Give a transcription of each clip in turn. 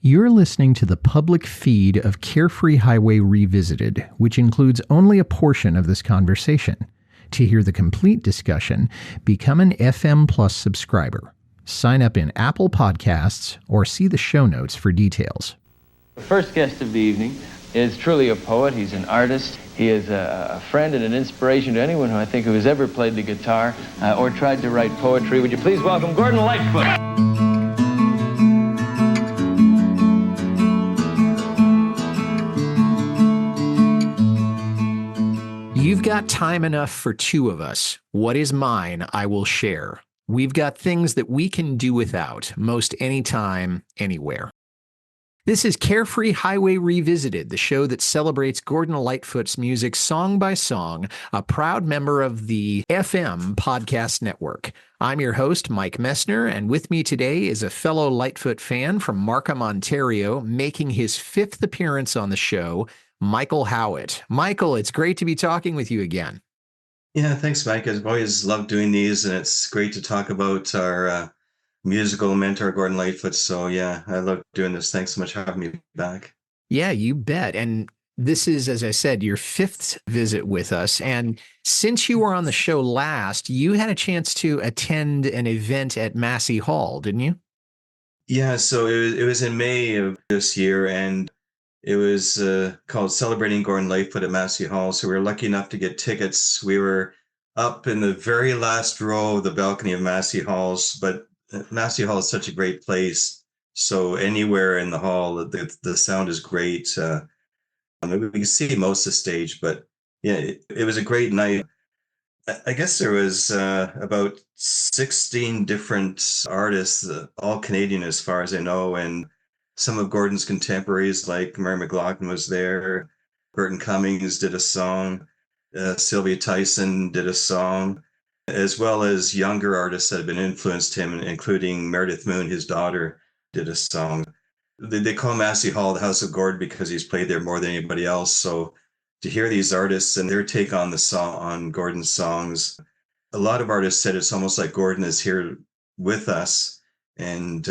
You're listening to the public feed of Carefree Highway Revisited, which includes only a portion of this conversation. To hear the complete discussion, become an FM Plus subscriber. Sign up in Apple Podcasts or see the show notes for details. The first guest of the evening is truly a poet. He's an artist. He is a friend and an inspiration to anyone who has ever played the guitar or tried to write poetry. Would you please welcome Gordon Lightfoot? You've got time enough for two of us. What is mine, I will share. We've got things that we can do without, most anytime, anywhere. This is Carefree Highway Revisited, the show that celebrates Gordon Lightfoot's music song by song, a proud member of the FM Podcast Network. I'm your host, Mike Messner, and with me today is a fellow Lightfoot fan from Markham, Ontario, making his fifth appearance on the show, Michael Howitt. Michael, it's great to be talking with you again. Yeah, thanks, Mike. I've always loved doing these, and it's great to talk about our musical mentor, Gordon Lightfoot. So yeah, I love doing this. Thanks so much for having me back. Yeah, you bet. And this is, as I said, your fifth visit with us. And since you were on the show last, you had a chance to attend an event at Massey Hall, didn't you? Yeah, so it was in May of this year, and it was called Celebrating Gordon Lightfoot at Massey Hall. So we were lucky enough to get tickets. We were up in the very last row of the balcony of Massey Halls, but Massey Hall is such a great place. So anywhere in the hall, the sound is great. Maybe we can see most of the stage, but yeah, it was a great night. I guess there was about 16 different artists, all Canadian as far as I know, and some of Gordon's contemporaries like Mary McLaughlin was there. Burton Cummings did a song. Sylvia Tyson did a song, as well as younger artists that have been influenced him, including Meredith Moon, his daughter, did a song. They call Massey Hall the House of Gordon because he's played there more than anybody else. So to hear these artists and their take on the song, on Gordon's songs, a lot of artists said it's almost like Gordon is here with us. And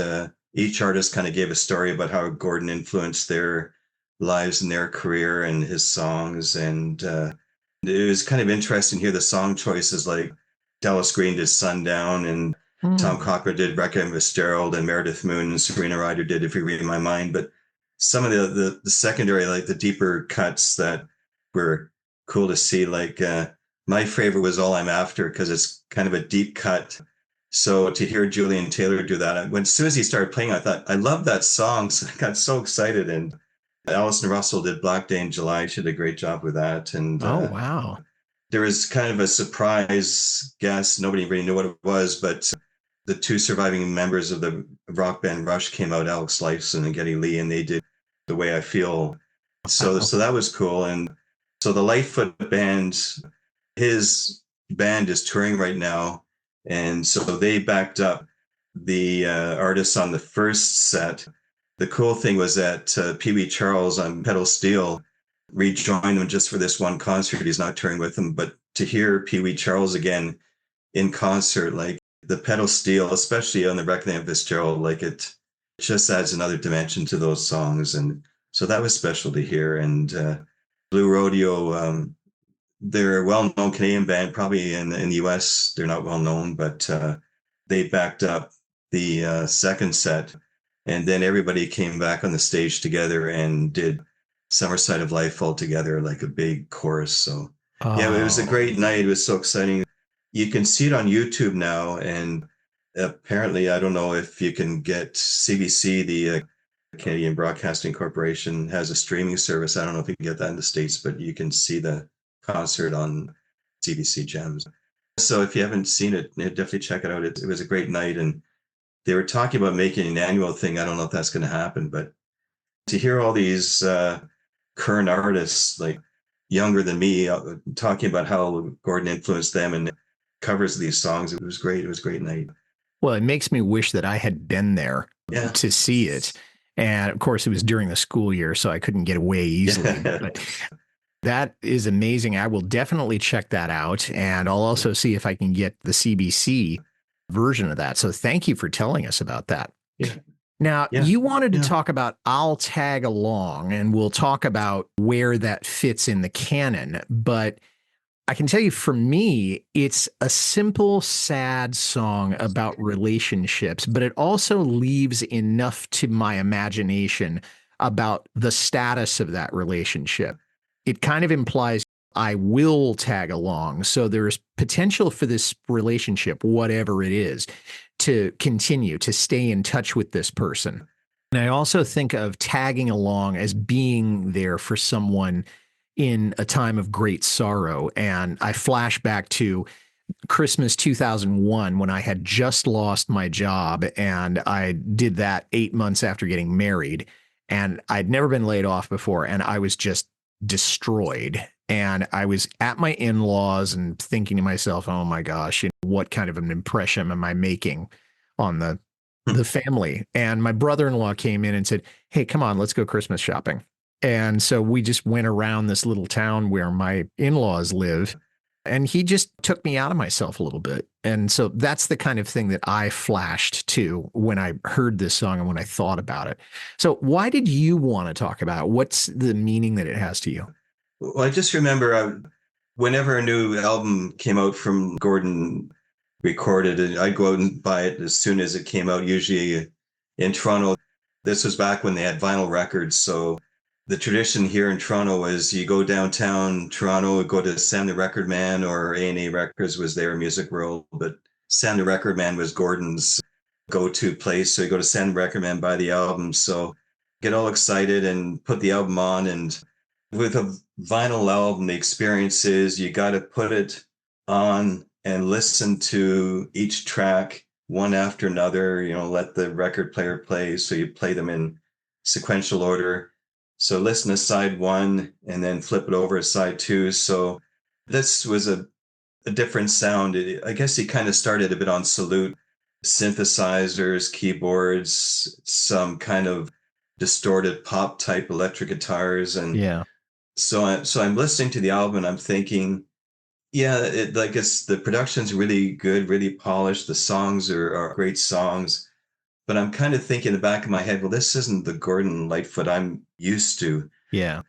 each artist kind of gave a story about how Gordon influenced their lives and their career and his songs. And it was kind of interesting to hear the song choices, like Dallas Green did Sundown, and Tom Cochran did Requiem Fitzgerald, and Meredith Moon and Serena Ryder did If You Read My Mind. But some of the secondary, like the deeper cuts that were cool to see, like my favorite was All I'm After, because it's kind of a deep cut. So to hear Julian Taylor do that, as soon as he started playing, I thought, I love that song. So I got so excited. And Alison Russell did Black Day in July. She did a great job with that. And oh, wow. There was kind of a surprise guest. Nobody really knew what it was, but the two surviving members of the rock band Rush came out, Alex Lifeson and Geddy Lee, and they did The Way I Feel. So that was cool. And so the Lightfoot band, his band is touring right now. And so they backed up the artists on the first set. The cool thing was that Pee Wee Charles on pedal steel rejoined them just for this one concert. He's not touring with them, but to hear Pee Wee Charles again in concert, like the pedal steel, especially on the Requiem Fitzgerald, like it just adds another dimension to those songs. And so that was special to hear. And Blue Rodeo, they're a well-known Canadian band. Probably in the US, they're not well-known, but they backed up the second set. And then everybody came back on the stage together and did Summer Side of Life all together, like a big chorus. So yeah, it was a great night. It was so exciting. You can see it on YouTube now. And apparently, I don't know if you can get CBC, the Canadian Broadcasting Corporation, has a streaming service. I don't know if you can get that in the States, but you can see the concert on CBC Gems. So if you haven't seen it, definitely check it out. It was a great night. And they were talking about making an annual thing. I don't know if that's going to happen, but to hear all these current artists, like younger than me, talking about how Gordon influenced them and covers these songs, it was great. It was a great night. Well, it makes me wish that I had been there to see it. And of course, it was during the school year, so I couldn't get away easily. But that is amazing. I will definitely check that out. And I'll also see if I can get the CBC version of that. So thank you for telling us about that. Yeah. Now, Yeah. you wanted to Yeah. talk about I'll Tag Along, and we'll talk about where that fits in the canon. But I can tell you for me, it's a simple, sad song about relationships, but it also leaves enough to my imagination about the status of that relationship. It kind of implies I will tag along. So there's potential for this relationship, whatever it is, to continue, to stay in touch with this person. And I also think of tagging along as being there for someone in a time of great sorrow. And I flash back to Christmas 2001 when I had just lost my job, and I did that 8 months after getting married. And I'd never been laid off before, and I was just destroyed. And I was at my in-laws and thinking to myself, oh my gosh, what kind of an impression am I making on the family? And my brother-in-law came in and said, hey, come on, let's go Christmas shopping. And so we just went around this little town where my in-laws live, and he just took me out of myself a little bit. And so that's the kind of thing that I flashed to when I heard this song and when I thought about it. So why did you want to talk about it? What's the meaning that it has to you? Well, I just remember whenever a new album came out from Gordon recorded, I'd go out and buy it as soon as it came out, usually in Toronto. This was back when they had vinyl records. So the tradition here in Toronto is you go downtown Toronto, go to Sam the Record Man, or A&A Records was their Music World, but Sam the Record Man was Gordon's go-to place. So you go to Sam the Record Man, buy the album. So get all excited and put the album on. And with a vinyl album, the experience is you got to put it on and listen to each track one after another, let the record player play. So you play them in sequential order. So listen to side one and then flip it over to side two. So this was a different sound. I guess he kind of started a bit on Salute, synthesizers, keyboards, some kind of distorted pop type electric guitars. And Yeah. so I'm listening to the album and I'm thinking, yeah, it's the production's really good, really polished. The songs are great songs. But I'm kind of thinking in the back of my head, well, this isn't the Gordon Lightfoot I'm used to. Yeah.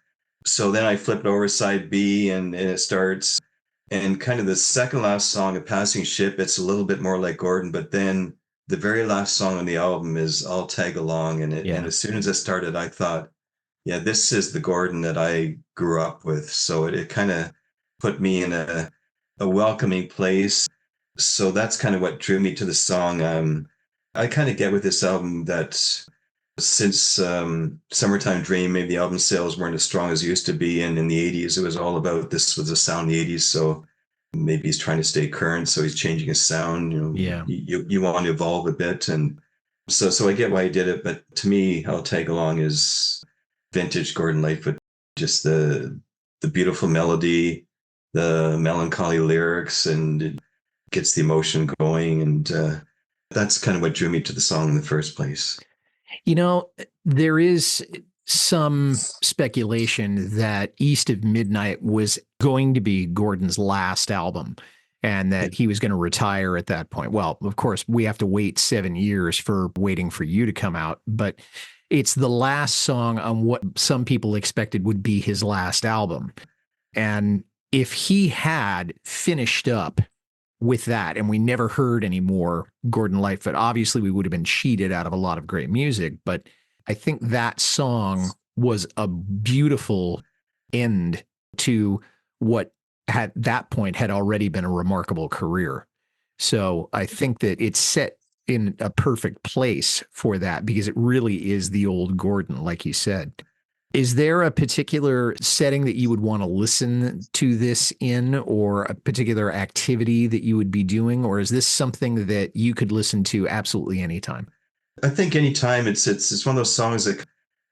So then I flip it over side B and it starts. And kind of the second last song, A Passing Ship, it's a little bit more like Gordon. But then the very last song on the album is I'll Tag Along. And as soon as it started, I thought, yeah, this is the Gordon that I grew up with. So it kind of put me in a welcoming place. So that's kind of what drew me to the song. I kind of get with this album that since Summertime Dream, maybe the album sales weren't as strong as it used to be. And in the 80s, it was all about this was the sound of the 80s. So maybe he's trying to stay current. So he's changing his sound. You want to evolve a bit. And so I get why he did it. But to me, I'll Tag Along is vintage Gordon Lightfoot, just the beautiful melody, the melancholy lyrics, and it gets the emotion going. And that's kind of what drew me to the song in the first place. There is some speculation that East of Midnight was going to be Gordon's last album and that he was going to retire at that point. Well, of course, we have to wait 7 years for Waiting for You to come out, but it's the last song on what some people expected would be his last album. And if he had finished up with that and we never heard any more Gordon Lightfoot, obviously we would have been cheated out of a lot of great music. But I think that song was a beautiful end to what at that point had already been a remarkable career. So I think that it's set in a perfect place for that because it really is the old Gordon, like you said. Is there a particular setting that you would want to listen to this in, or a particular activity that you would be doing? Or is this something that you could listen to absolutely anytime? I think anytime. It's one of those songs that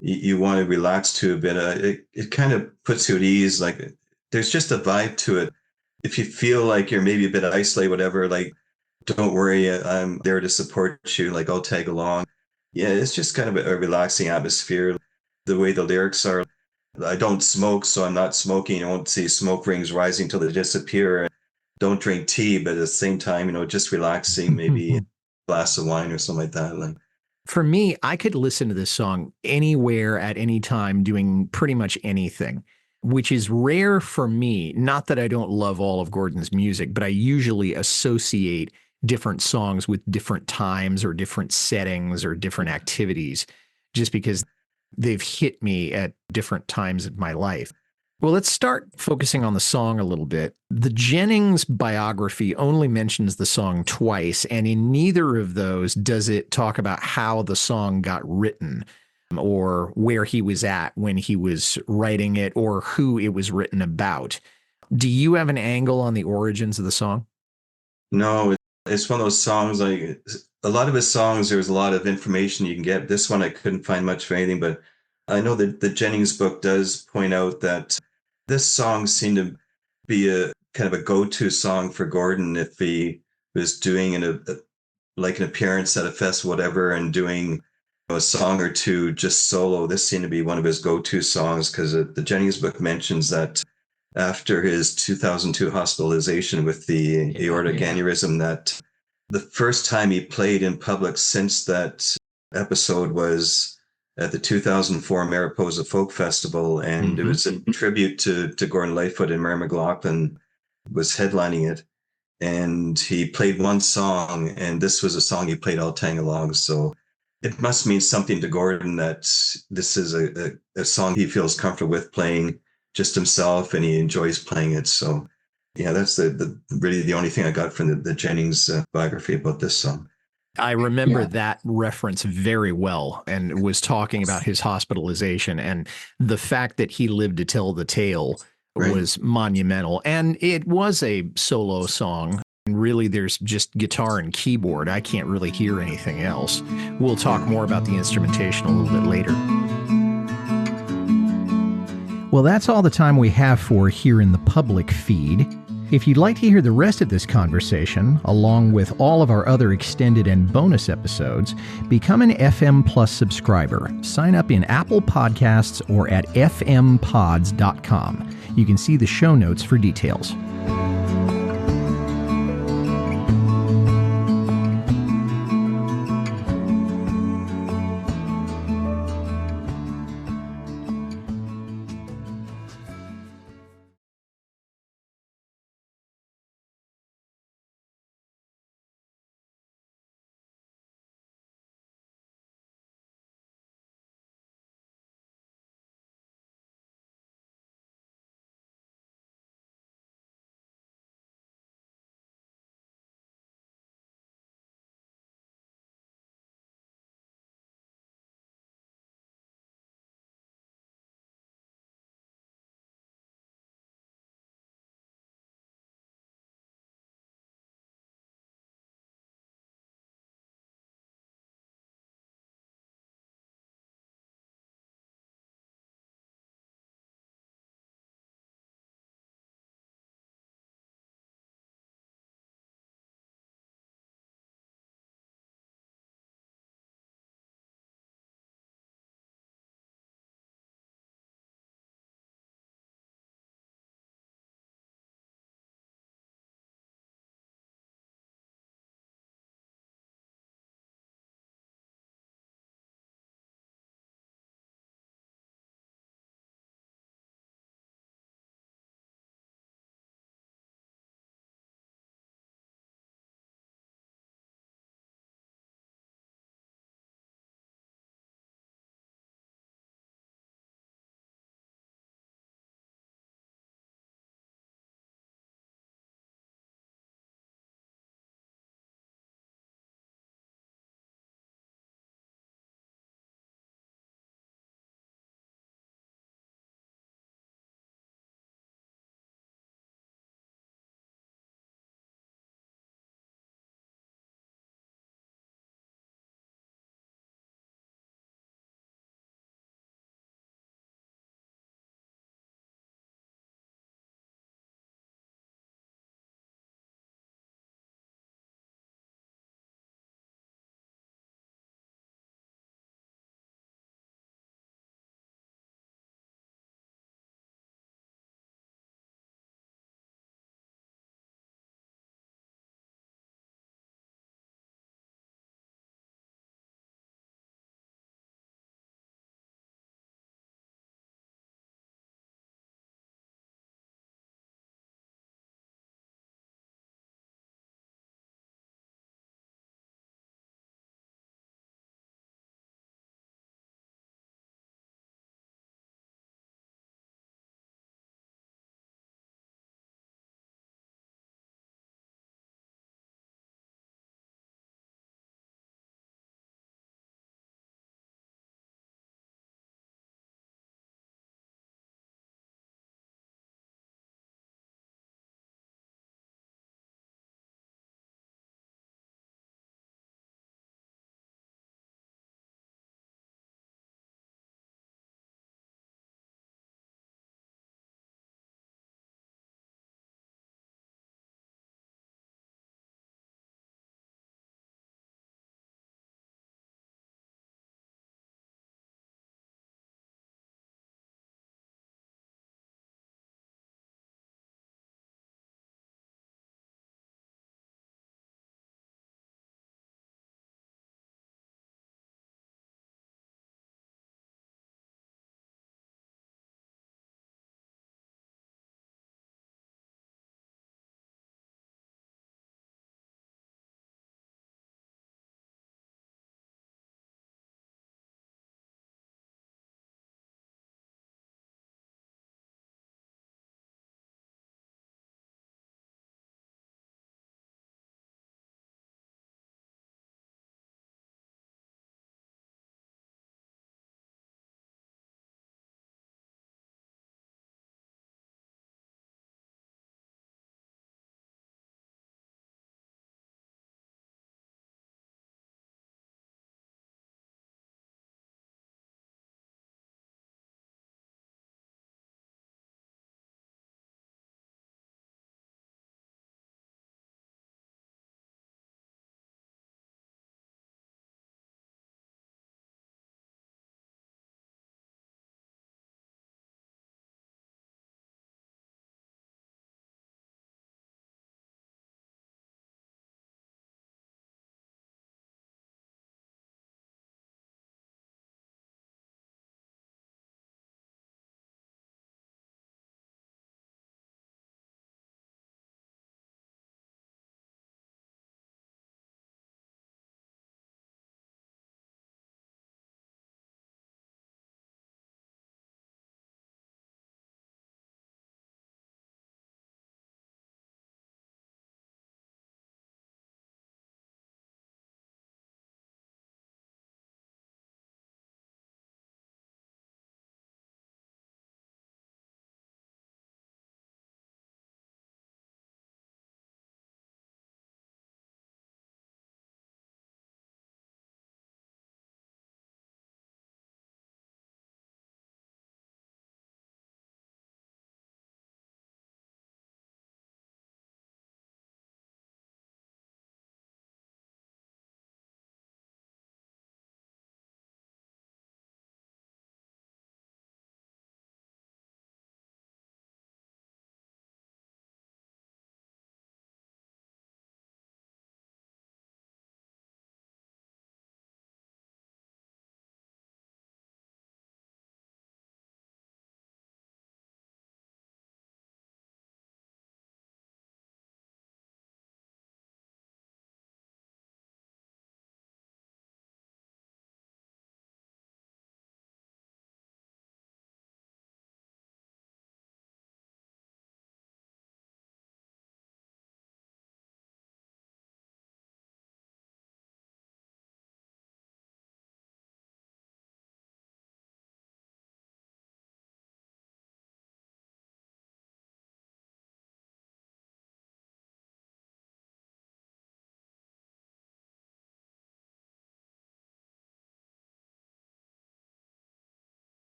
you want to relax to a bit. It kind of puts you at ease. Like there's just a vibe to it. If you feel like you're maybe a bit isolated, whatever, like don't worry, I'm there to support you. Like I'll tag along. Yeah, it's just kind of a relaxing atmosphere. The way the lyrics are, I don't smoke, so I'm not smoking. I won't see smoke rings rising till they disappear. Don't drink tea, but at the same time, just relaxing, maybe a glass of wine or something like that. Like For me, I could listen to this song anywhere at any time doing pretty much anything, which is rare for me. Not that I don't love all of Gordon's music, but I usually associate different songs with different times or different settings or different activities just because they've hit me at different times of my life. Well, let's start focusing on the song a little bit. The Jennings biography only mentions the song twice, and in neither of those does it talk about how the song got written or where he was at when he was writing it or who it was written about. Do you have an angle on the origins of the song? No, it's one of those songs like a lot of his songs, there's a lot of information you can get. This one I couldn't find much of anything, but I know that the Jennings book does point out that this song seemed to be a kind of a go-to song for Gordon if he was doing like an appearance at a festival, whatever, and doing a song or two just solo. This seemed to be one of his go-to songs because the Jennings book mentions that after his 2002 hospitalization with the aortic aneurysm, that the first time he played in public since that episode was at the 2004 Mariposa Folk Festival, and it was a tribute to Gordon Lightfoot, and Mary McLaughlin was headlining it. And he played one song, and this was a song he played all tang along. So it must mean something to Gordon that this is a song he feels comfortable with playing just himself, and he enjoys playing it. So yeah, that's the really the only thing I got from the Jennings biography about this song. I remember that reference very well and was talking about his hospitalization and the fact that he lived to tell the tale was monumental. And it was a solo song. And really, there's just guitar and keyboard. I can't really hear anything else. We'll talk more about the instrumentation a little bit later. Well, that's all the time we have for here in the public feed. If you'd like to hear the rest of this conversation, along with all of our other extended and bonus episodes, become an FM Plus subscriber. Sign up in Apple Podcasts or at fmpods.com. You can see the show notes for details.